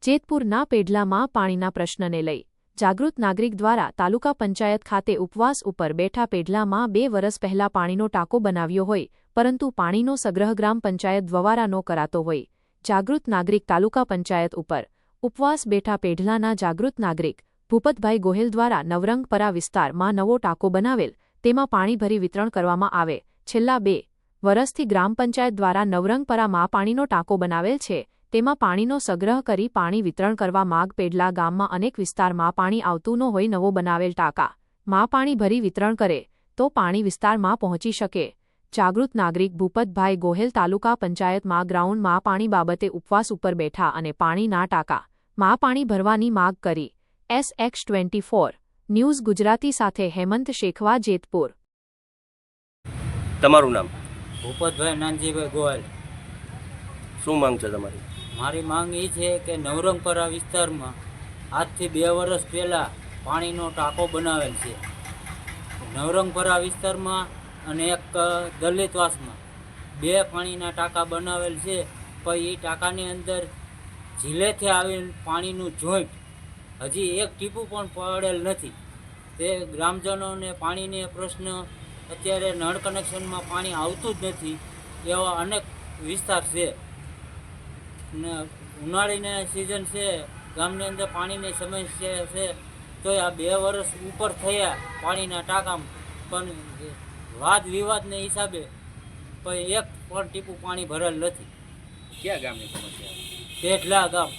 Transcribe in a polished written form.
જેતપુરના પેઢલામાં પાણીના પ્રશ્નને લઈ જાગૃત નાગરિક દ્વારા તાલુકા પંચાયત ખાતે ઉપવાસ ઉપર બેઠા પેઢલામાં 2 વર્ષ પહેલા પાણીનો ટાંકો બનાવ્યો હોય પરંતુ પાણીનો સંગ્રહ ગ્રામ પંચાયત દ્વારા ન કરાતો હોય। જાગૃત નાગરિક તાલુકા પંચાયત ઉપર ઉપવાસ બેઠા પેઢલાના જાગૃત નાગરિક ભૂપતભાઈ ગોહેલ દ્વારા નવરંગપરા વિસ્તારમાં નવો ટાંકો બનાવેલ તેમાં પાણી ભરી વિતરણ કરવામાં આવે। છેલ્લા 2 વર્ષથી ગ્રામ પંચાયત દ્વારા નવરંગપરામાં પાણીનો ટાંકો બનાવેલ છે તેમાં પાણીનો સંગ્રહ કરી પાણી વિતરણ કરવા માગ પેઢલા ગામમાં અનેક વિસ્તારમાં પાણી આવતું ન હોય નવો બનાવેલ ટાંકામાં પાણી ભરી વિતરણ કરે તો પાણી વિસ્તારમાં પહોંચી શકે। જાગૃત નાગરિક ભૂપતભાઈ ગોહેલ તાલુકા પંચાયતમાં ગ્રાઉન્ડમાં પાણી બાબતે ઉપવાસ ઉપર બેઠા અને પાણીના ટાંકામાં પાણી ભરવાની માગ કરી। SX24 ન્યૂઝ ગુજરાતી સાથે હેમંત શેખવા જેતપુર। તમારું નામ? ભૂપતભાઈ નાનજીભાઈ ગોહેલ। શું માંગ છે તમારી? મારી માંગ એ છે કે નવરંગપરા વિસ્તારમાં આજથી 2 વર્ષ પહેલાં પાણીનો ટાંકો બનાવેલ છે। નવરંગપરા વિસ્તારમાં અને એક દલિતવાસમાં 2 પાણીના ટાંકા બનાવેલ છે પણ એ ટાંકાની અંદર જિલ્લેથી આવેલ પાણીનું જોઈન્ટ હજી એક ટીપું પણ પડેલ નથી। તે ગ્રામજનોને પાણીનો પ્રશ્ન અત્યારે નળ કનેક્શનમાં પાણી આવતું જ નથી એવા અનેક વિસ્તાર છે ને ઉનાળીની સિઝન છે ગામની અંદર પાણીની સમસ્યા છે તો આ 2 વર્ષ ઉપર થયા પાણીના ટાંકામાં પણ વાદ વિવાદને હિસાબે પણ એક પણ ટીપું પાણી ભરેલ નથી। ક્યાં ગામની સમસ્યા? પેઢલા ગામ।